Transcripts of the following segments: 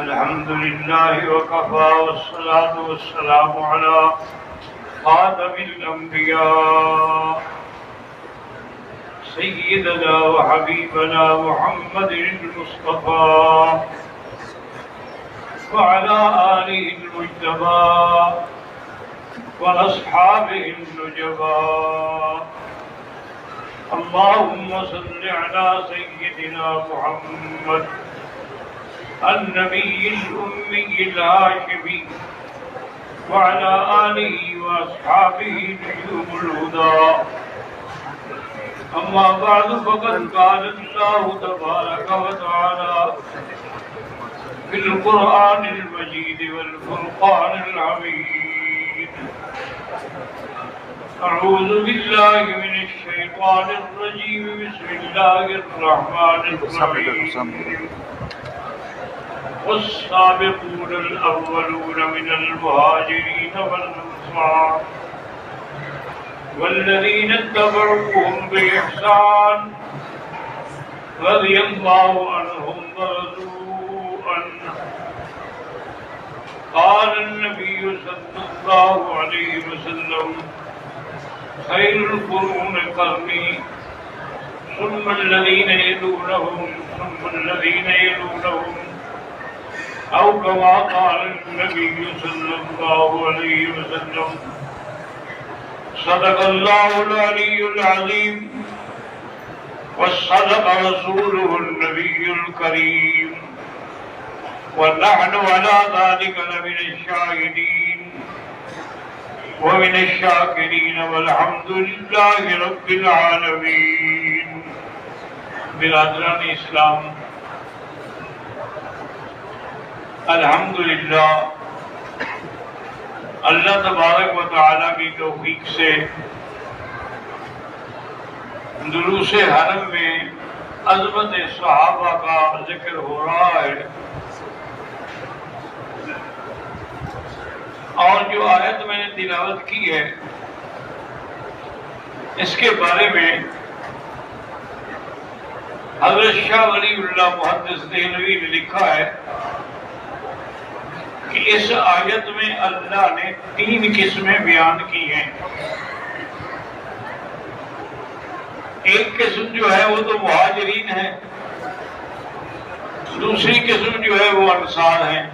الحمد لله وكفى والصلاة والسلام على خاتم الأنبياء سيدنا وحبيبنا محمد المصطفى وعلى آله المجتبى وأصحابه النجبى. اللهم صل على سيدنا محمد النبي الأمي الهاشمي وعلى آله وأصحابه نجوم الهدى. أما بعد فقد قال الله تبارك وتعالى في القرآن المجيد والفرقان الحميد: أعوذ بالله من الشيطان الرجيم. بسم الله الرحمن الرحيم. والسابقون الأولون من المهاجرين والأنصار والذين اتبعوهم بإحسان رضي الله عنهم ورضوا عنه. قال النبي صلى الله عليه وسلم: خير القرون قرني ثم الذين يلونهم ثم الذين يلونهم، أو كما قال النبي صلى الله عليه وسلم. صدق الله العلي العظيم وصدق رسوله النبي الكريم، ونحن على ذلك لمن الشاهدين ومن الشاكرين، والحمد لله رب العالمين. برادران اسلام، الحمدللہ اللہ تبارک و تعالیٰ کی توفیق سے دروس حرم میں عظمت صحابہ کا ذکر ہو رہا ہے، اور جو آیت میں نے تلاوت کی ہے اس کے بارے میں حضرت شاہ ولی اللہ محدث دہلوی نے لکھا ہے کہ اس آیت میں اللہ نے 3 قسمیں بیان کی ہیں۔ ایک قسم جو ہے وہ تو مہاجرین ہے، دوسری قسم جو ہے وہ انصار ہیں،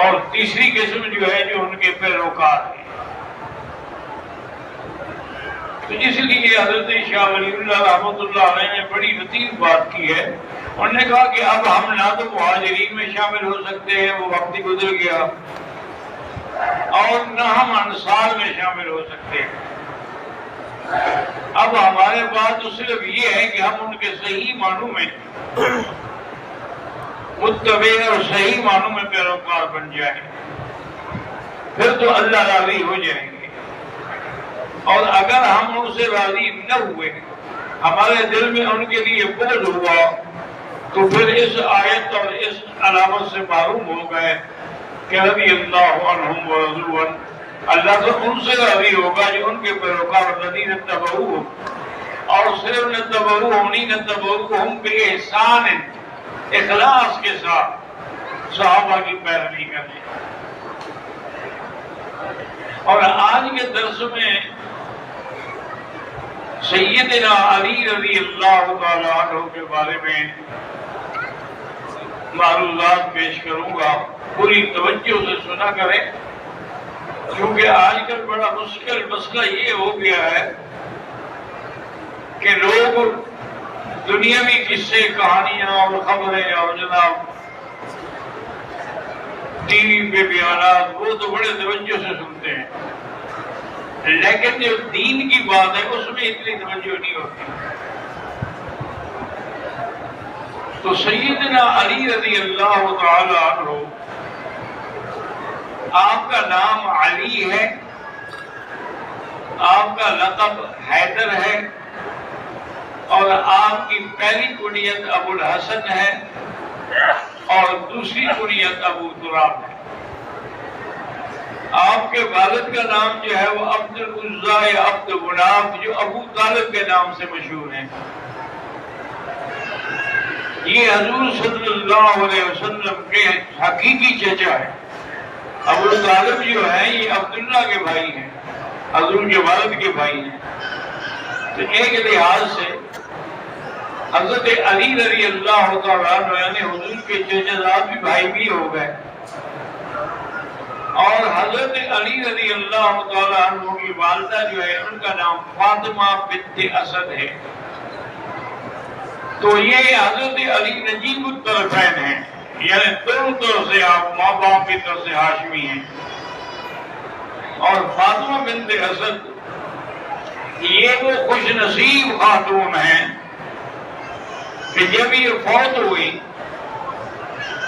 اور تیسری قسم جو ہے جو ان کے پیروکار ہیں۔ تو اس لیے حضرت شاہ ولی اللہ رحمۃ اللہ علیہ نے بڑی لطیف بات کی ہے۔ انہوں نے کہا کہ اب ہم نہ تو مہاجرین میں شامل ہو سکتے ہیں، وہ وقت ہی گزر گیا، اور نہ ہم انصار میں شامل ہو سکتے ہیں۔ اب ہمارے پاس تو صرف یہ ہے کہ ہم ان کے صحیح معنوں میں متبع اور صحیح معنوں میں پیروکار بن جائیں، پھر تو اللہ راضی ہو جائیں گے۔ اور اگر ہم ان سے راضی نہ ہوئے، ہمارے دل میں ان کے لیے بغض ہوا، تو پھر اس آیت اور اس علامت سے معلوم ہو گئے کہ رضی اللہ عنہم ورضوا عنہ، اللہ تو ان سے راضی ہوگا جو ان کے پیروکار الذین اتبعوہم، اور صرف اتبعوہم نہیں، اتبعوہم بإحسان، اخلاص کے ساتھ صحابہ کی پیروی کریں۔ اور آج کے درس میں سیدنا علی رضی اللہ تعالیٰ عنہ کے بارے میں معلومات پیش کروں گا، پوری توجہ سے سنا کریں، کیونکہ آج کل بڑا مشکل مسئلہ یہ ہو گیا ہے کہ لوگ دنیاوی قصے، کہانیاں اور خبریں اور جناب ٹی وی پہ بیانات وہ تو بڑے توجہ سے سنتے ہیں، لیکن جو دین کی بات ہے اس میں اتنی توجہ نہیں ہوتی۔ تو سیدنا علی رضی اللہ تعالی عنہ، آپ کا نام علی ہے، آپ کا لقب حیدر ہے، اور آپ کی پہلی کنیت ابو الحسن ہے اور دوسری کنیت ابو تراب ہے۔ آپ کے والد کا نام جو ہے وہ عبد العزیٰ یا عبد مناف، جو ابو طالب کے نام سے مشہور ہیں۔ یہ حضور صلی اللہ علیہ وسلم کے حقیقی چچا ہے۔ ابو طالب جو ہیں یہ عبداللہ کے بھائی ہیں، حضور کے والد کے بھائی ہیں۔ تو ایک لحاظ سے حضرت علی رضی اللہ تعالیٰ عنہ یعنی حضور کے چچا زاد بھی بھائی بھی ہو گئے، اور حضرت علی رضی اللہ تعالیٰ عنہ کی والدہ جو ہے ان کا نام فاطمہ بنت اسد ہے۔ تو یہ حضرت علی نجیب الطرفین ہیں، یعنی دونوں طرف سے آپ ماں باپ کی طرف سے ہاشمی ہیں۔ اور فاطمہ بنت اسد یہ وہ خوش نصیب خاتون ہیں کہ جب یہ فوت ہوئی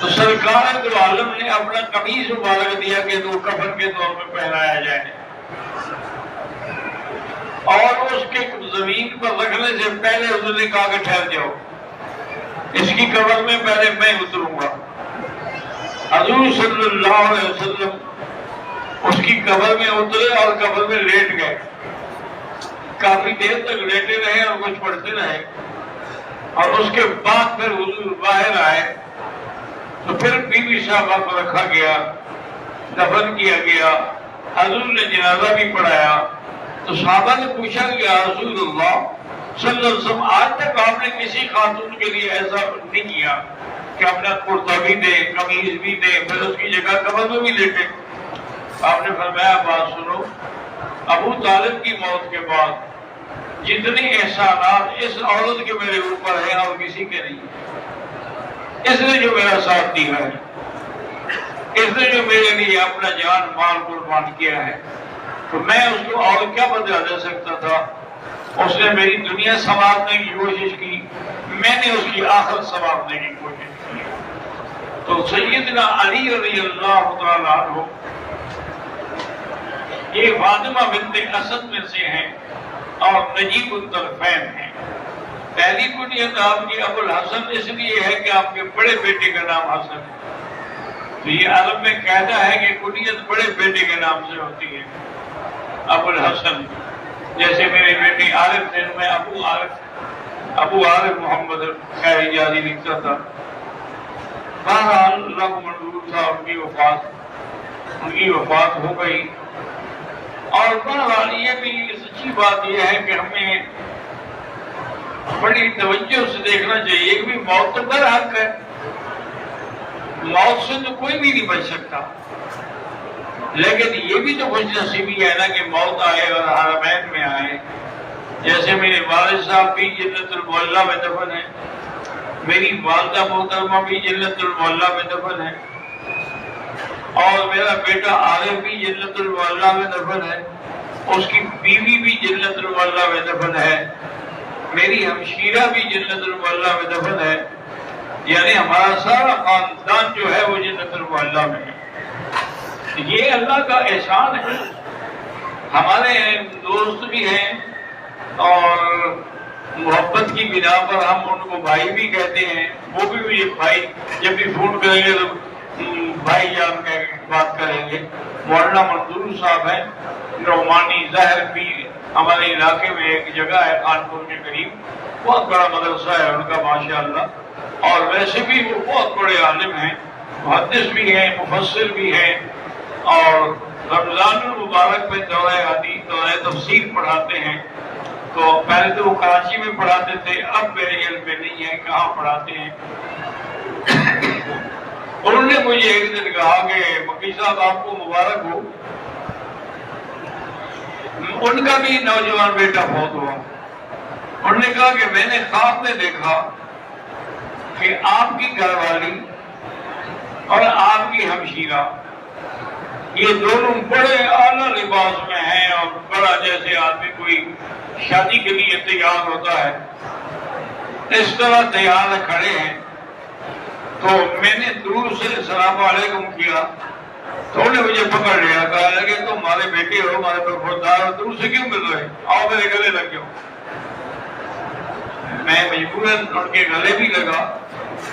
تو سرکار دو عالم نے اپنا قمیص مبارک دیا کہ تو کفن کے طور پہ پہنایا جائے، اور اس کے زمین پر رکھنے سے پہلے انہوں نے کہا کہ ٹھہر جاؤ، اس کی قبر میں پہلے میں اتروں گا۔ حضور صلی اللہ علیہ وسلم اس کی قبر میں اترے اور قبر میں لیٹ گئے، کافی دیر تک لیٹے رہے اور کچھ پڑھتے رہے، اور اس کے بعد پھر حضور باہر آئے تو پھر بی بی صاحبہ کو رکھا گیا، دفن کیا گیا، حضور نے جنازہ بھی پڑھایا۔ تو صحابہ نے پوچھا کہ یا رسول اللہ صلی اللہ علیہ وسلم آج تک آپ نے کسی خاتون کے لیے ایسا نہیں کیا کہ اپنا کرتا بھی دے، قمیض بھی دے، پھر اس کی جگہ قبر میں بھی لیٹے؟ آپ نے فرمایا بات سنو، ابو طالب کی موت کے بعد جتنے احسانات اس عورت کے میرے اوپر ہیں اور کسی کے نہیں، اس نے جو میرا ساتھ دیا ہے، اس نے جو میرے لیے اپنا جان مال قربان کیا ہے، تو میں اس کو اور کیا بدلا دے سکتا تھا؟ اس نے میری دنیا سنوارنے کی کوشش کی، میں نے اس کی آخرت سنوارنے کی کوشش کی۔ تو سیدنا علی رضی اللہ تعالیٰ عنہ یہ فاطمہ بنت اسد میں سے ہیں اور نجیب الطرفین ہیں۔ پہلی کنیت آپ کی ابو الحسن اس لیے ہے کہ آپ کے بڑے بیٹے کا نام حسن ہے، تو یہ عرب میں کہتا ہے کہ کنیت بڑے بیٹے کے نام سے ہوتی ہے، ابو الحسن۔ جیسے میرے بیٹے عارف تھے، میں ابو عارف محمد خیر اجازی لکھتا تھا۔ بہرحال اللہ کو منظور تھا ان کی وفات ہو گئی۔ اور بہرحال یہ بھی سچی بات یہ ہے کہ ہمیں بڑی توجہ سے دیکھنا چاہیے کہ موت تو برحق ہے، موت سے تو کوئی بھی نہیں بچ سکتا، لیکن یہ بھی تو خوش نصیبی ہے نا کہ موت آئے اور حرمین میں آئے۔ جیسے میرے والد صاحب بھی جنت المعلیٰ میں دفن ہے، میری والدہ محترمہ بھی جنت المعلیٰ میں دفن ہے، اور میرا بیٹا عارف بھی جنت المعلیٰ میں دفن ہے، اس کی بیوی بھی جنت المعلیٰ میں دفن ہے، میری ہمشیرہ بھی جنت المعلیٰ میں دفن ہے، یعنی ہمارا سارا خاندان جو ہے وہ جنت المعلیٰ میں ہے۔ یہ اللہ کا احسان ہے۔ ہمارے دوست بھی ہیں اور محبت کی بنا پر ہم ان کو بھائی بھی کہتے ہیں، وہ بھی مجھے بھائی جب بھی فون کریں گے تو بھائی جان کہہ کے بات کریں گے۔ مولانا منظور صاحب ہیں نعمانی ظاہر بھی، ہمارے علاقے میں ایک جگہ ہے خانپور کے قریب، بہت بڑا مدرسہ ہے ان کا ماشاءاللہ، اور ویسے بھی وہ بہت بڑے عالم ہیں، محدث بھی ہیں، مفسر بھی ہیں، اور رمضان المبارک میں دورہ حدیث دورہ تفسیر پڑھاتے ہیں۔ تو پہلے تو وہ کراچی میں پڑھاتے تھے، اب میرے علم میں نہیں ہے کہاں پڑھاتے ہیں۔ انہوں نے مجھے ایک دن کہا کہ مکی صاحب آپ کو مبارک ہو، ان کا بھی نوجوان بیٹا فوت ہوا۔ انہوں نے کہا کہ میں نے خواب میں دیکھا کہ آپ کی گھر والی اور آپ کی ہمشیرہ یہ دونوں بڑے اعلیٰ لباس میں ہیں، اور بڑا جیسے آدمی کوئی شادی کے لیے تیار ہوتا ہے اس طرح تیار کھڑے ہیں۔ تو میں نے دور سے السلام علیکم کیا تو انہوں نے مجھے پکڑ لیا، کہا لگے تم ہمارے بیٹے ہو، ہمارے برخوردار ہو، دور سے کیوں مل رہے؟ آؤ میرے گلے لگ جاؤ۔ میں مجبوراً ان کے گلے بھی لگا۔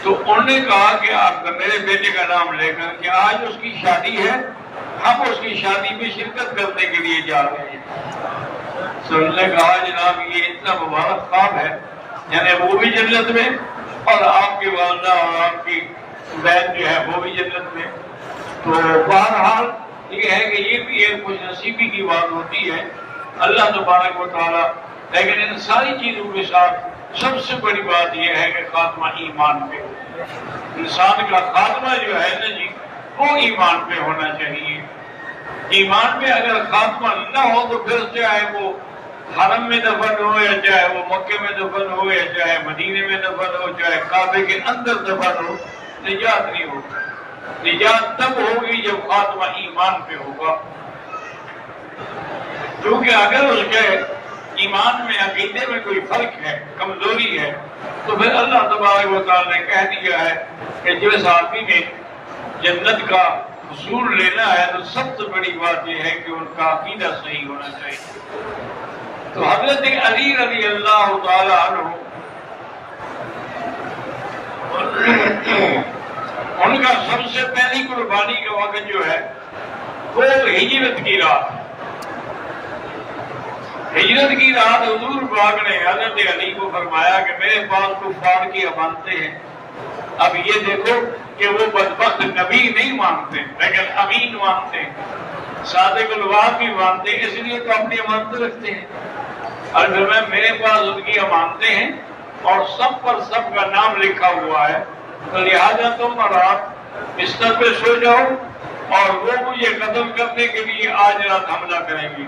تو انہوں نے کہا کہ آپ میرے بیٹے کا نام لے کر کہ آج اس کی شادی ہے، ہم اس کی شادی میں شرکت کرنے کے لیے جا رہے ہیں۔ تو انہوں نے کہا جناب یہ اتنا مبارک خواب ہے، یعنی وہ بھی جنت میں اور آپ کی والدہ اور آپ کی بہن جو ہے وہ بھی جنت میں. تو بہرحال یہ ہے کہ یہ بھی ایک خوش نصیبی کی بات ہوتی ہے اللہ تبارک و تعالیٰ. لیکن ان ساری چیزوں کے ساتھ سب سے بڑی بات یہ ہے کہ خاتمہ ایمان پہ. انسان کا خاتمہ جو ہے نا جی وہ ایمان پہ ہونا چاہیے. ایمان پہ اگر خاتمہ نہ ہو تو پھر چاہے وہ حرم میں دفن ہو یا چاہے وہ مکے میں دفن ہو یا چاہے مدینے میں دفن ہو چاہے کعبے کے اندر دفن ہو نجات نہیں ہوگی. نجات تب ہوگی جب خاتمہ ایمان پہ ہوگا. کیونکہ اگر اس کے ایمان میں عقیدے میں کوئی فرق ہے کمزوری ہے تو پھر اللہ تبارک و تعالیٰ نے کہہ دیا ہے کہ جس آدمی نے جنت کا حصول لینا ہے تو سب سے بڑی بات یہ ہے کہ ان کا عقیدہ صحیح ہونا چاہیے. تو حضرت علی رضی اللہ تعالیٰ عنہ ان کا سب سے پہلی قربانی کا وقت جو ہے وہ ہجرت کی رات. ہجرت کی رات حضور پاک نے حضرت علی کو فرمایا کہ میرے پاس کفار کی امانتیں ہیں. اب یہ دیکھو کہ وہ بدبخت نبی نہیں مانتے لیکن امین مانتے ہیں, صادق الوعد بھی مانتے ہیں, اس لیے تو اپنی امانتیں رکھتے ہیں. اور میرے پاس ان کی امانتیں ہیں اور سب پر سب کا نام لکھا ہوا ہے, تو لہٰذا تم رات بستر پہ سو جاؤ اور وہ مجھے قتل کرنے کے لیے آج رات حملہ کریں گے.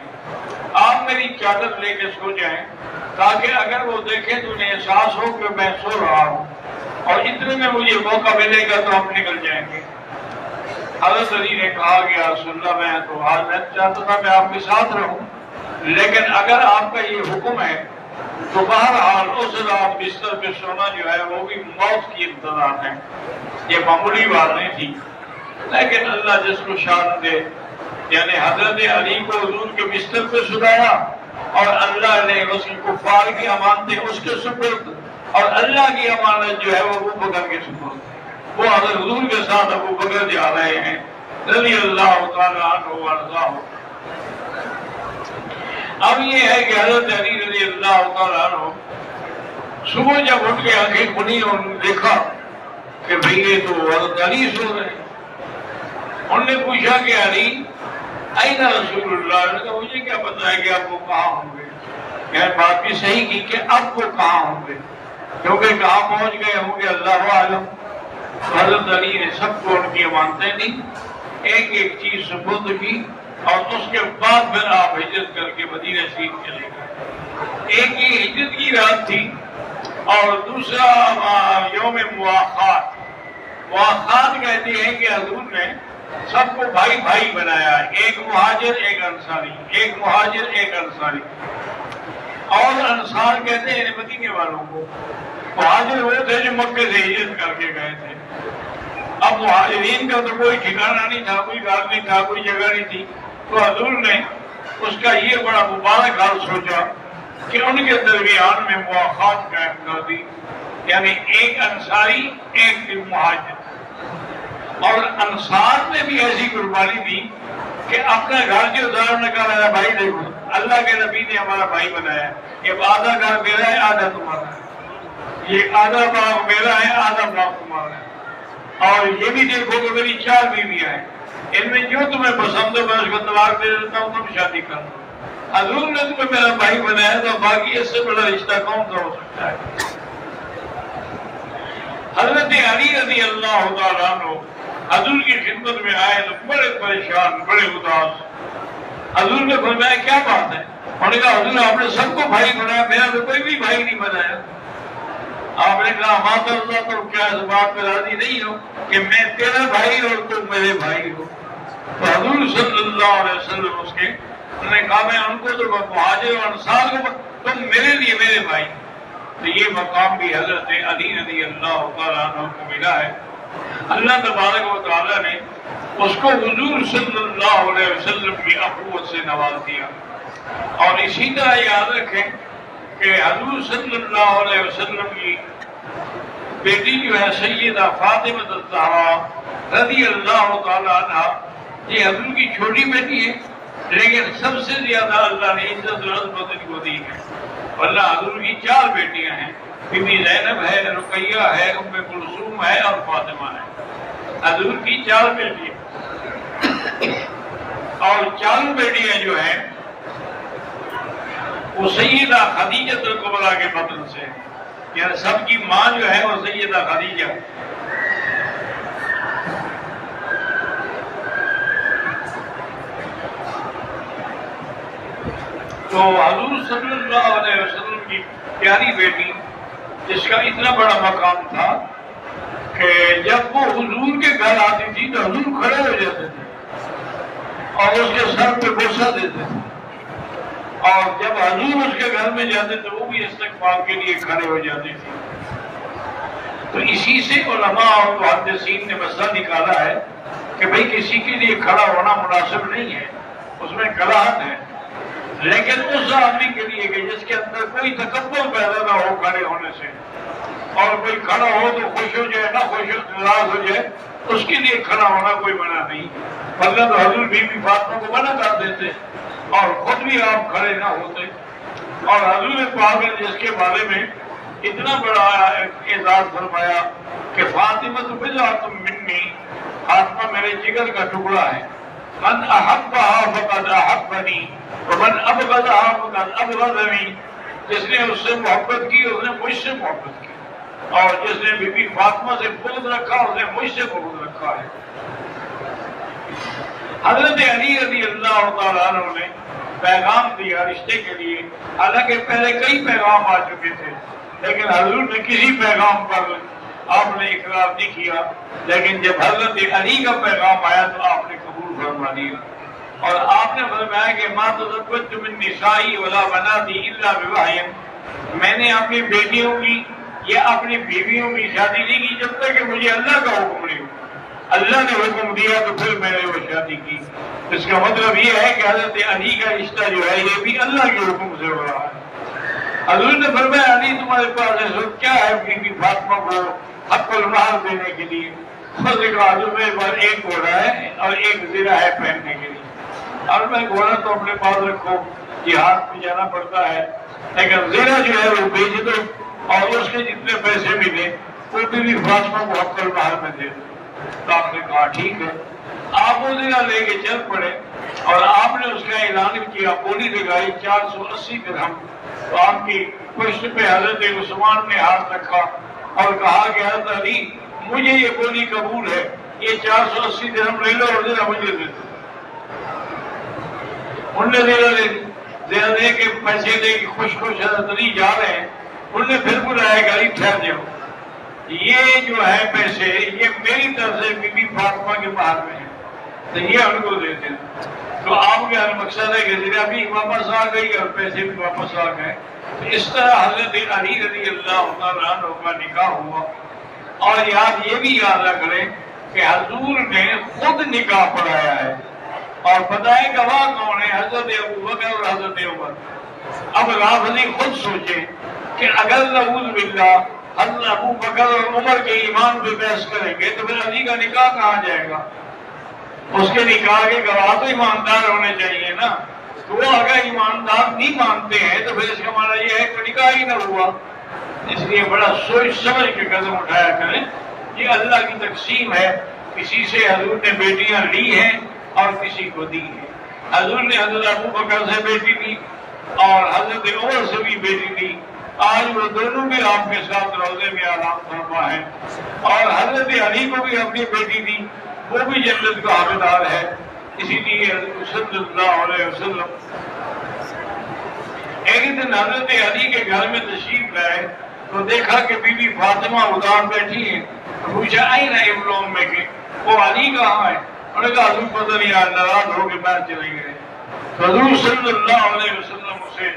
آپ میری چادر لے کے سو جائیں تاکہ اگر وہ دیکھیں تو انہیں احساس ہو کہ میں سو رہا ہوں اور اتنے میں مجھے موقع ملے گا تو ہم نکل جائیں گے. حضرت علی نے کہا کہ یا رسول اللہ میں تو آج میں چاہتا تھا میں آپ کے ساتھ رہوں, لیکن اگر آپ کا یہ حکم ہے تو بہرحال اس رات بستر پہ سونا جو ہے وہ بھی موت کی ابتدا ہے. یہ معمولی بات نہیں تھی لیکن اللہ جس کو شان دے, یعنی حضرت علی کو حضور کے بستر پہ سلایا اور اللہ نے اس کی کفار کی امانتیں اس کے سپرد اور اللہ کی امانت جو ہے وہ ابو بکر کے سپرد. وہ حضرت حضور کے ساتھ ابو بکر جا رہے ہیں رضی اللہ تعالیٰ عنہ وارضاہ. اب یہ ہے کہ حضرت علی رضی اللہ تعالیٰ عنہ صبح جب اٹھ کے آنکھیں کھلی اور دیکھا کہ بھئی یہ تو حضرت علی سو رہے ہیں. انہوں نے پوچھا کہ علی اینا رسول اللہ, نے کہا مجھے کیا پتا ہے کہ آپ وہ کہاں ہوں گے. یعنی بات بھی صحیح کی کہ اب وہ کہاں ہوں گے, کیونکہ کہاں پہنچ گئے ہوں گے اللہ عالم. حضرت علی نے سب کو ان کی امانتیں دی, ایک ایک چیز سپرد کی اور اس کے بعد پھر آپ ہجرت کر کے مدینہ شریف چلے گئے. ایک یہ ہجرت کی رات تھی اور دوسرا یوم مواخات. مواخات کہتے ہیں کہ حضور نے سب کو بھائی بھائی بنایا, ایک مہاجر ایک انصاری, ایک مہاجر ایک انصاری. اور انصار کہتے ہیں مدینے والوں کو, مہاجر وہ تھے جو مکے سے ہجرت کر کے گئے تھے. اب مہاجرین کا تو کوئی ٹھکانا نہیں تھا, کوئی گھر نہیں تھا, کوئی جگہ نہیں تھی, تو حضور نے اس کا یہ بڑا مبارک حال سوچا کہ ان کے درمیان میں مواخات قائم کر دی, یعنی ایک انصاری ایک مہاجر. اور انصار نے بھی ایسی قربانی دی کہ اپنا گھر جو ادھر کہا میرا بھائی دیکھو اللہ کے نبی نے ہمارا بھائی بنایا, یہ آدھا گھر میرا ہے آدھا تمہارا ہے, یہ آدھا باغ میرا ہے آدھا باغ تمہارا ہے, اور یہ بھی دیکھو کہ میری 4 بیویاں ہیں, ان میں جو تمہیں پسند ہو میں اس کو طلاق دے دیتا ہوں, تم شادی کر دو. حضور نے تمہیں میرا بھائی بنایا تو باقی اس سے بڑا رشتہ کون سا ہو سکتا ہے. حضرت علی رضی اللہ تعالیٰ عنہ حضور کی خدمت میں آئے تو بڑے پریشان, بڑے اداس. حضور نے فرمایا کیا بات ہے؟ انہوں نے کہا حضور آپ نے سب کو بھائی بنایا, میرا تو کوئی بھی بھائی نہیں بنایا. آپ نے کہا ماذا اللہ, تو کیا اس بات پہ راضی نہیں ہو کہ میں تیرا بھائی اور تم میرے بھائی ہو؟ تو حضور صلی اللہ علیہ وسلم اس کے انہوں نے کہا میں ان کو تو مہاجر اور انصار کو, تم میرے لیے میرے بھائی. تو یہ مقام بھی حضرت علی رضی اللہ تعالیٰ عنہ کو ملا ہے. اللہ تبارک و تعالیٰ نے اس کو حضور صلی اللہ علیہ وسلم کی اخوت سے نواز دیا. اور اسی طرح یاد رکھیں کہ حضور صلی اللہ علیہ وسلم کی بیٹی جو ہے سیدہ فاطمہ الزہرا رضی اللہ تعالیٰ عنہ, یہ حضور کی چھوٹی بیٹی ہے لیکن سب سے زیادہ اللہ نے عزت و عظمت کو دی ہے. اللہ حضور کی 4 بیٹیاں ہیں, بی بی زینب ہے، رقیہ ہے، ام کلثوم ہے اور فاطمہ ہے۔ حضور کی 4 بیٹیاں، اور 4 بیٹیاں جو ہیں وہ سیدہ خدیجہ الکبریٰ کے بطن سے، یعنی سب کی ماں جو ہے وہ سیدہ خدیجہ۔ تو حضور صلی اللہ علیہ وسلم کی پیاری بیٹی، جس کا اتنا بڑا مقام تھا کہ جب وہ حضور کے گھر آتی تھی تو حضور کھڑے ہو جاتے تھے اور اس کے سر پہ بوسہ دیتے تھے، اور جب حضور اس کے گھر میں جاتے تو وہ بھی استقبال کے لیے کھڑے ہو جاتی تھی۔ تو اسی سے علماء اور محدثین نے مسئلہ نکالا ہے کہ بھئی کسی کے لیے کھڑا ہونا مناسب نہیں ہے، اس میں کراہت ہے، لیکن اس آدمی کے لیے کہ جس کے اندر کوئی تکبر پیدا نہ ہو کھڑے ہونے سے، اور کوئی کھڑا ہو تو خوش ہو جائے، نہ خوش ہو ناراض ہو جائے، اس کے لیے کھڑا ہونا کوئی منع نہیں، ورنہ تو حضور بی بی فاطمہ کو منع کر دیتے اور خود بھی آپ کھڑے نہ ہوتے۔ اور حضور پاک نے جس کے بارے میں اتنا بڑا اعزاز فرمایا کہ فاطمہ بضعۃ منی، فاطمہ میرے جگر کا ٹکڑا ہے، من احبها فقد احبنی ومن ابغضها فقد ابغضنی، جس نے اس سے محبت کی اس نے مجھ سے محبت کی، اور جس نے بی بی فاطمہ سے بغض رکھا اس نے مجھ سے بغض رکھا ہے۔ حضرت علی رضی اللہ تعالیٰ عنہ نے پیغام دیا رشتے کے لیے، حالانکہ پہلے کئی پیغام آ چکے تھے، لیکن حضور نے کسی پیغام پر آپ نے اقرار نہیں کیا، لیکن جب حضرت علی کا پیغام آیا تو آپ نے قبول فرما لیا، اور آپ نے فرمایا کہ ما تزوجت من نسائی ولا بناتی الا بوحی، میں نے اپنی بیٹیوں کی یا اپنی بیویوں کی شادی نہیں کی جب تک کہ مجھے اللہ کا حکم نہیں ہو، اللہ نے حکم دیا تو پھر میں نے وہ شادی کی۔ اس کا مطلب یہ ہے کہ حضرت علی کا رشتہ جو ہے یہ بھی اللہ کے حکم سے ہو رہا ہے۔ حضور نے فرمایا علی تمہارے پاس ایسا کیا ہے بی بی فاطمہ کو حق المہر دینے کے لیے؟ اس نے کہا حضور میرے پاس ایک گھوڑا ہے اور ایک زرہ ہے پہننے کے لیے، اور میں گھوڑا تو اپنے پاس رکھو، جہاد میں جانا پڑتا ہے، لیکن زرہ جو ہے وہ بیچ دو اور اس کے جتنے پیسے ملے وہ بھی فاطمہ کو حق المہر میں دے دو۔ تو آپ نے کہا ٹھیک ہے، آپ وہ زرہ لے کے چل پڑے اور آپ نے اس کا اعلان کیا، بولی لگائی 480 درہم، تو آپ کی پشت پہ حضرت عثمان نے ہاتھ رکھا اور کہا کہ حضرت علی مجھے یہ بولی قبول ہے، یہ 480 درہم لے لو اور زرہ مجھے دے دو۔ انہوں نے زرہ دے کے پیسے دے کے خوش خوش حضرت علی جا رہے ہیں، انہوں نے پھر بلایا کہ علی ٹھہر جاؤ، یہ جو ہے پیسے یہ میری طرف سے بی بی فاطمہ کے مہر میں ہے تو یہ ان کو دے دیں۔ تو آپ کا مقصد ہے کہ زرہ بھی واپس آ گئی اور پیسے بھی واپس آ گئے۔ تو اس طرح حضرت علی رضی اللہ تعالیٰ عنہ کا نکاح ہوا۔ اور یہ بھی یاد رکھ لیں کہ حضور نے خود نکاح پڑھایا ہے، اور پتہ ہے گواہ کون ہے؟ حضرت ابوبکر اور حضرت عمر۔ اب رافضی خود سوچیں کہ اگر نعوذ باللہ حضرت ابوبکر اور عمر کے ایمان پہ بحث کریں گے تو پھر علی کا نکاح کہاں جائے گا؟ اس کے نکاح کے گواہ تو ایماندار ہونے چاہیے نا۔ تو وہ اگر ایماندار نہیں مانتے ہیں تو پھر اس کا معنی یہ ہے کہ نکاح ہی نہ ہوا۔ اس لیے بڑا سوچ سمجھ کے قدم اٹھایا کریں، یہ اللہ کی تقسیم ہے، کسی سے حضور نے بیٹیاں لی ہیں اور کسی کو دی ہیں۔ حضور نے حضرت ابوبکر سے بیٹی لی اور حضرت عمر سے بھی بیٹی لی، آج وہ دونوں بھی آپ کے ساتھ روضے میں آرام فرما ہے، اور حضرت علی کو بھی اپنی بیٹی دی، وہ بھی جنت کا حقدار ہے۔ اسی لیے حضرت صلی اللہ علیہ وسلم ایک دن حضرت علی کے گھر میں تشریف لائے تو دیکھا کہ بی بی فاطمہ اداس بیٹھی ہیں، پوچھا آئین ابن میں کہ وہ علی کہاں ہے؟ انہوں نے کہا حضور پتہ نہیں آج ناراض ہو کے باہر چلے گئے۔ تو حضور صلی اللہ علیہ وسلم اسے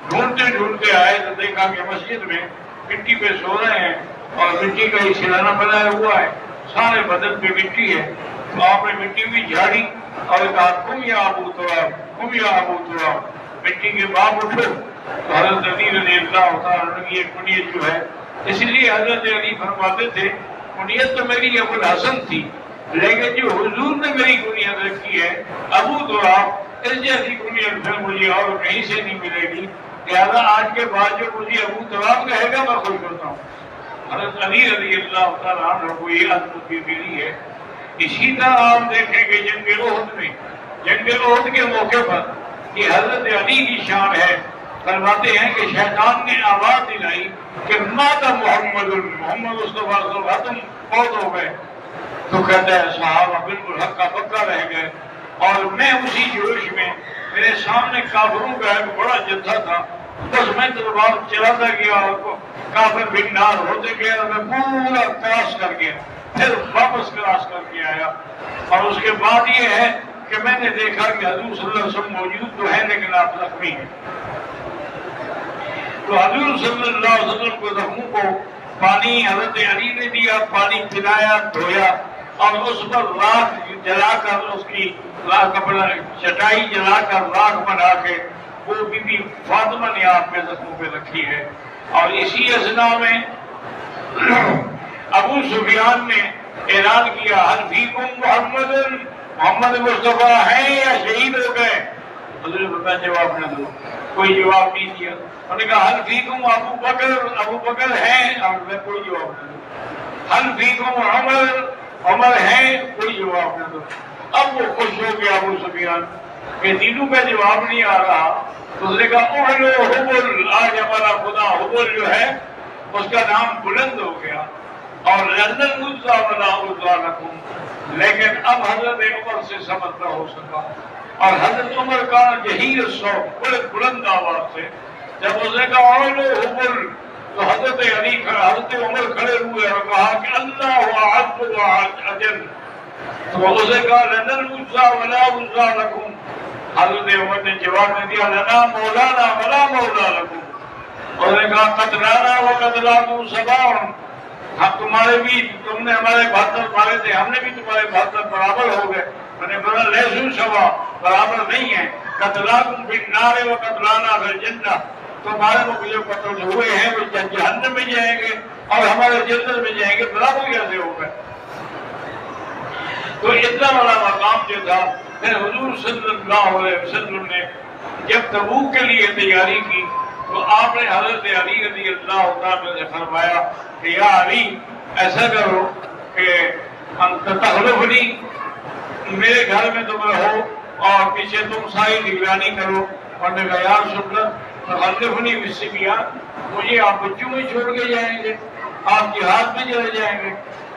ڈھونڈتے ڈھونڈتے آئے تو دیکھا کہ مسجد میں مٹی پہ سو رہے ہیں اور مٹی کا ہی سلانہ بنایا ہوا ہے، سارے بدن پہ مٹی ہے۔ تو آپ نے مٹی بھی جھاڑی اور کہا قم یا ابو تراب، قم یا ابو تراب، مٹی کے باپ اٹھو۔ تو حضرت علی رضی اللہ تعالیٰ عنہ کی ایک کنیت جو ہے، اس لیے حضرت علی فرماتے تھے کنیت تو میری ابو الحسن تھی، لیکن جو حضور نے میری کنیت رکھی ہے ابو تراب، اس جیسی کنیت پھر مجھے اور کہیں سے نہیں ملے گی۔ لہٰذا آج کے بعد جو مجھے ابو تراب کہے گا میں خوش ہوتا ہوں۔ حضرت علی رضی اللہ تعالیٰ عنہ کو یہ عظمت بھی ملی ہے۔ اسی طرح آپ دیکھیں گے جنگ احد کے موقع پر یہ حضرت علی کی شان ہے، فرماتے ہیں کہ شیطان نے آواز دلائی کہ مات محمد مصطفیٰ صلی اللہ علیہ وسلم فوت ہو گئے، تو کہتا ہے صحابہ بالکل حق کا پکا رہ گئے، اور میں اسی جوش میں میرے سامنے کافروں کا ایک بڑا جتھا تھا، بس میں تلوار چلاتا گیا اور کافر بنار ہوتے گئے اور میں پورا کراس کر گیا، پھر واپس کراس کر کے آیا، اور اس کے بعد یہ ہے کہ میں نے دیکھا کہ حضور صلی اللہ علیہ وسلم موجود تو ہے لیکن آپ زخمی ہیں۔ تو حضور صلی اللہ علیہ وسلم کو زخموں کو پانی حضرت علی نے دیا، پانی پلایا، دھویا، اور اس پر راکھ جلا کر اس کی کپڑا چٹائی جلا کر راکھ بنا کے وہ بی بی فاطمہ نے آپ کے زخموں پہ رکھی ہے۔ اور اسی اثنا میں ابو سفیان نے اعلان کیا حل فیکم محمد مصطفیٰ ہیں یا شہید ہو گئے؟ حضور نے فرمایا جواب نہ دو، کوئی جواب نہیں دیا۔ انہوں نے کہا حل فیکم ابو بکر ہیں؟ اور میں کوئی جواب نہ دو۔ حل فیکم عمر ہیں؟ کوئی جواب نہ دو۔ اب وہ خوش ہو گیا ابو سفیان کہ تینوں کا جواب نہیں آ رہا، تو اس نے کہا اعلو حبل، آج ہمارا خدا حبل جو ہے اس کا نام بلند ہو گیا، اور لندن العزیٰ ولا عزیٰ لکم، لیکن اب حضرت عمر سے صبر نہ ہو سکا، اور حضرت عمر کا جہیر الصوت بڑے بلند آواز سے جب اس نے کہا اعلو حبل، تو حضرت عمر کھڑے ہوئے اور کہا کہ اللہ اعز و اجل، تو اس نے کہا لنا العزیٰ ولا عزیٰ لکم، حضرت عمر نے جواب دے دیا لنا مولانا ولا مولا لکم، اس نے کہا قتلانا و قتلاکم سواء، ہم تمہارے بھی، تم نے ہمارے 72 مارے تھے، ہم نے بھی تمہارے 72 برابر ہو گئے۔ میں نے بولا لیسو سوا، برابر نہیں ہے، قتلاکم فی النار و قتلانا فی الجنہ، تمہارے کو جو قتل ہوئے ہیں وہ جہنم میں جائیں گے اور ہمارے جنت میں جائیں گے، برابر کیسے ہو گئے؟ تو اتنا بڑا مقام جو تھا، پھر حضور صلی اللہ علیہ وسلم نے جب تبوک کے لیے تیاری کی تو آپ نے حضرت علی رضی اللہ عنہ سے فرمایا کہ یا علی ایسا کرو کہ انت تخلفنی، میرے گھر میں تم رہو اور پیچھے تم ساری نگرانی کرو، اور نے کہا یا رسول اللہ تخلفنی بالصبیان، مجھے آپ بچوں میں چھوڑ کے جائیں گے، آپ جہاد میں چلے جائیں گے؟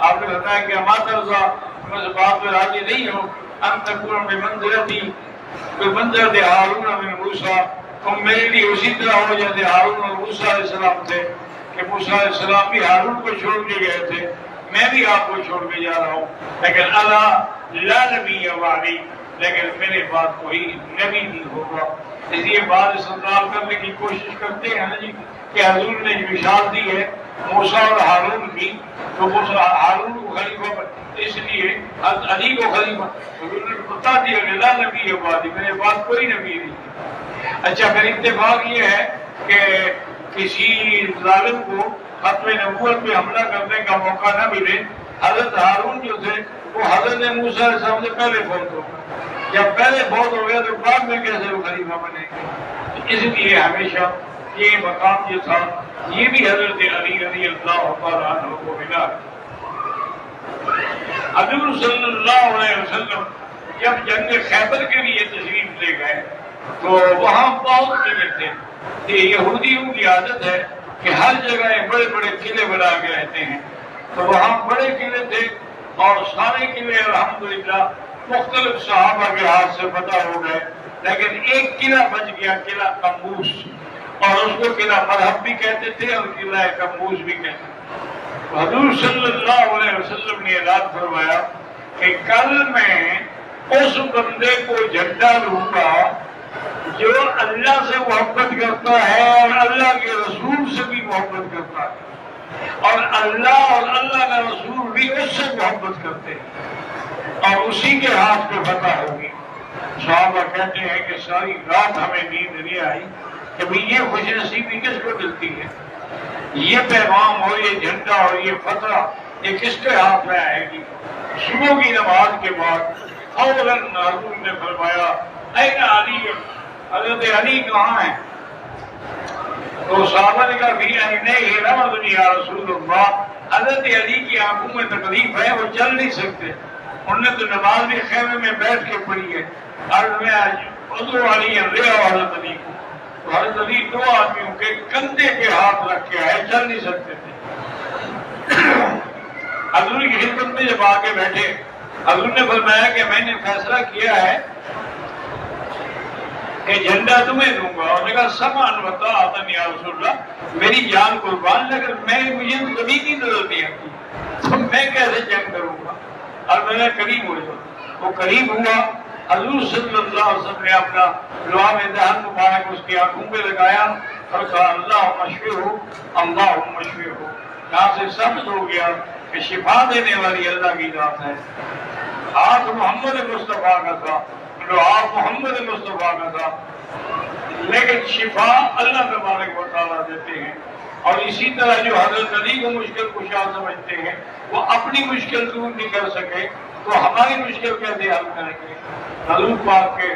آپ نے بتایا کہ اما ترضا، میں اس بات میں راضی نہیں ہوں، ان تکون بمنزلتی بمنزلت ہارون من موسیٰ، تم میرے لیے اسی طرح ہو جیسے ہارون اور موسیٰ علیہ السلام تھے، کہ موسیٰ علیہ السلام بھی ہارون کو چھوڑ کے گئے تھے، میں بھی آپ کو چھوڑ کے جا رہا ہوں، لیکن اللہ لا نبی بعدی، لیکن میرے بعد کوئی نبی نہیں ہوگا۔ اس لیے بعض استدلال کرنے کی کوشش کرتے ہیں جی کہ حضور نے مثال دی ہے موسیٰ اور ہارون کی، تو موسیٰ ہارون کو خلیفہ، اس لیے علی کو خلیفہ، حضور نے بتا دیا کہ لا نبی بعدی، میرے بعد کوئی نبی نہیں۔ اچھا، پھر اتفاق یہ ہے کہ کسی ظالم کو ختم نبوت پہ حملہ کرنے کا موقع نہ ملے، حضرت ہارون جو تھے وہ حضرت موسیٰ علیہ السلام سے پہلے فوت ہو گئے، جب پہلے فوت ہو گیا تو بعد میں کیسے وہ خلیفہ بنے گے؟ اس لیے ہمیشہ یہ مقام جو تھا یہ بھی حضرت علی رضی اللہ تعالیٰ عنہ کو ملا۔ حضور صلی اللہ علیہ وسلم جب جنگ خیبر کے لیے تشریف لے گئے تو وہاں بہت قلعے تھے، کہ یہودیوں کی عادت ہے کہ ہر جگہ بڑے بڑے قلعے بنا کے رہتے ہیں، تو وہاں بڑے قلعے تھے اور سارے قلعے الحمدللہ مختلف صحابہ کے ہاتھ سے فتح ہو گئے، لیکن ایک قلعہ بچ گیا، قلعہ قموس، اور اس کو قلعہ مرحب بھی کہتے تھے اور قلعہ قموس بھی کہتے تھے۔ حضور صلی اللہ علیہ وسلم نے اعلان فرمایا کہ کل میں اس بندے کو جھنڈا لوں گا جو اللہ سے محبت کرتا ہے اور اللہ کے رسول سے بھی محبت کرتا ہے، اور اللہ کا رسول بھی اس سے محبت کرتے ہیں، اور اسی کے ہاتھ پہ فتح ہوگی۔ صحابہ کہتے ہیں کہ ساری رات ہمیں نیند نہیں آئی کہ بھئی یہ خوش نصیبی کس کو ملتی ہے، یہ پیغام اور یہ جھنڈا اور یہ فتح یہ کس کے ہاتھ میں آئے گی؟ صبح کی نماز کے بعد فوراً حضور نے فرمایا این علی، حضرت علی کہاں ہیں؟ تو صحابہ نے کہا بھی نہیں رمض یا رسول اللہ، حضرت علی کی آنکھوں میں تکلیف ہے، وہ چل نہیں سکتے، انہوں نے تو نماز بھی خیمے میں بیٹھ کے پڑھی ہے، عرض میں آج عضو علی لے آؤ حضرت علی کو، تو حضرت علی دو آدمیوں کے کندھے پہ ہاتھ رکھ کے آئے، چل نہیں سکتے تھے۔ حضور کی خدمت میں جب آ کے بیٹھے، حضور نے فرمایا کہ میں نے فیصلہ کیا ہے کہ جھنڈا تمہیں دوں گا، اور نے کہا سمعن و طاعۃ یا رسول اللہ، میری جان قربان، لیکن مجھے تو کبھی نہیں نظر نہیں آتی، تو میں کیسے جنگ کروں گا، اور میں نے قریب ہو جاؤ، وہ قریب ہوا، حضور صلی اللہ علیہ وسلم نے اپنا لعاب دہن مبارک اس کی آنکھوں پہ لگایا اور کہا اللہم اشفہ اللہم اشفہ، یہاں سے ثابت ہو گیا کہ شفا دینے والی اللہ کی ذات ہے۔ ہاتھ محمد مصطفیٰ کا تھا، لعاب محمد مصطفیٰ کا تھا، لیکن شفا اللہ تبارک و تعالیٰ دیتے ہیں۔ اور اسی طرح جو حضرت علی کو مشکل کشا سمجھتے ہیں، وہ اپنی مشکل دور نہیں کر سکے تو ہماری مشکل کیسے حل کریں گے؟ حضور پاک کے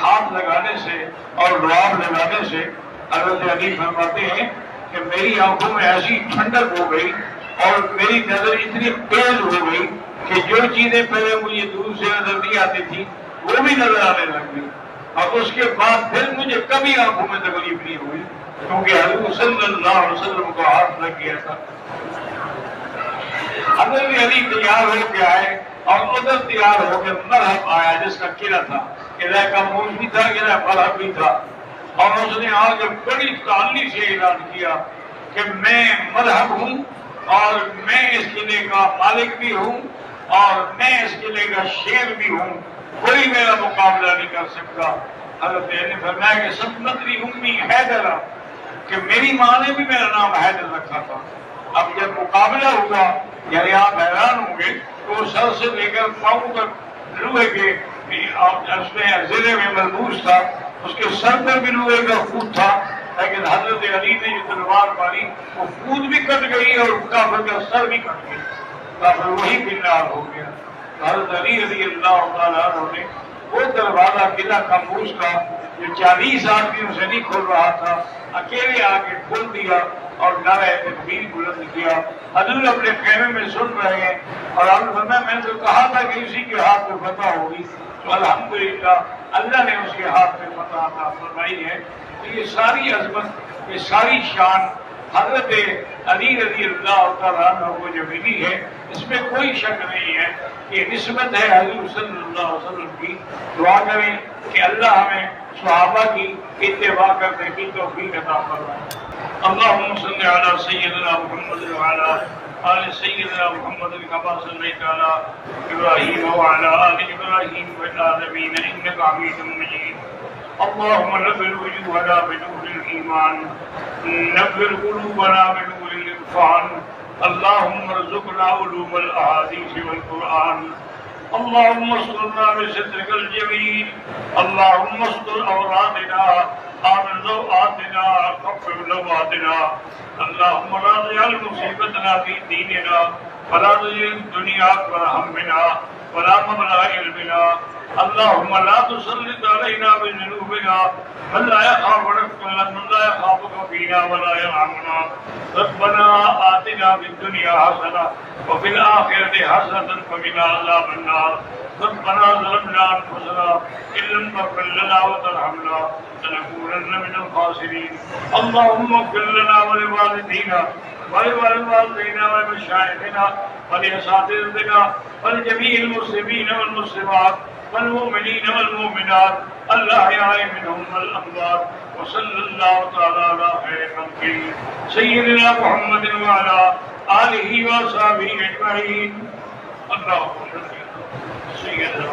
ہاتھ لگانے سے اور لعاب لگانے سے حضرت علی فرماتے ہیں کہ میری آنکھوں میں ایسی ٹھنڈک ہو گئی اور میری نظر اتنی تیز ہو گئی کہ جو چیزیں پہلے مجھے دور سے نظر نہیں آتی تھی وہ بھی نظر آنے لگ گئی، اور اس کے بعد پھر مجھے کبھی آنکھوں میں تکلیف نہیں ہوئی، کیونکہ حضور صلی اللہ علیہ وسلم کو ہاتھ لگ گیا تھا۔ حضرت علی تیار ہو کے آئے اور ادھر تیار ہو کے مرحب آیا جس کا قلعہ تھا، قلعہ کا موج بھی تھا، قلعہ مرحب بھی تھا، اور اس نے آ کے بڑی تعلی سے اعلان کیا کہ میں مرحب ہوں اور میں اس قلعے کا مالک بھی ہوں اور میں اس قلعے کا شیر بھی ہوں، کوئی میرا مقابلہ نہیں کر سکتا۔ حضرت علی نے فرمایا کہ سمتری امی حیدرہ، کہ میری ماں نے بھی میرا نام حیدر رکھا تھا۔ اب جب مقابلہ ہوا یعنی آپ حیران ہوں گے تو سر سے لے کر پاؤں تک لوہے کے اس میں زرے میں ملبوس تھا، اس کے سر پر بھی لوہے کا خود تھا، لیکن حضرت علی نے جو تلوار ماری وہ خود بھی کٹ گئی اور کافر کا سر بھی کٹ گیا، کافر وہی بنار ہو گیا۔ حضرت علی رضی اللہ تعالیٰ عنہ نے وہ دروازہ قلعہ کمبوز کا جو 40 آدمیوں سے نہیں کھل رہا تھا، اکیلے آ کے کھول دیا اور نعرہ تکبیر بلند کیا۔ حضور اپنے خیمے میں سن رہے ہیں اور میں نے تو کہا تھا کہ اسی کے ہاتھ میں فتح ہوگی، تو الحمدللہ اللہ نے اس کے ہاتھ میں فتح عطا فرمائی ہے۔ تو یہ ساری عظمت، یہ ساری شان حضرت علی رضی اللہ تعالیٰ عنہ کو جو ملی ہے، اس میں کوئی شک نہیں ہے کہ نسبت ہے حضور صلی اللہ علیہ وسلم کی۔ دعا کریں کہ اللہ ہمیں صحابہ کی اتباع کرنے کی توفیق عطا فرمائے۔ اللهم صل على سيدنا محمد وعلى آل سيدنا محمد كما صليت على إبراهيم وعلى آل إبراهيم في العالمين إنك حميد مجيد۔ اللهم نور وجوهنا بنور الإيمان، نور قلوبنا بنور العرفان، اللهم ارزقنا علوم الأحاديث والقرآن، اللهم استرنا بسترك الجميل، اللهم استر عوراتنا، آمن روآتنا، خفف لواتنا، اللهم لا تجعل مصيبتنا في ديننا ولا تجعل الدنيا أكبر همنا ولا مبلغ علمنا، اللهم لا تسلط علينا بذنوبنا من لا يخافك فينا ولا يرحمنا، ربنا آتنا في الدنيا حسنة وفي الآخرة حسنة وقنا عذاب النار، ربنا ظلمنا أنفسنا إن لم تغفر لنا وترحمنا لنكونن من الخاسرين، اللهم اغفر لنا ولوالدينا ولوالدينا ولمشايخنا ولأساتذتنا ولجميع المسلمين والمسلمات والمؤمنين والمؤمنات الأحياء منهم والأموات، وصلى الله تعالى على خير خلقه سيدنا محمد وعلى آله وصحبه أجمعين۔ اللهم صل على سيدنا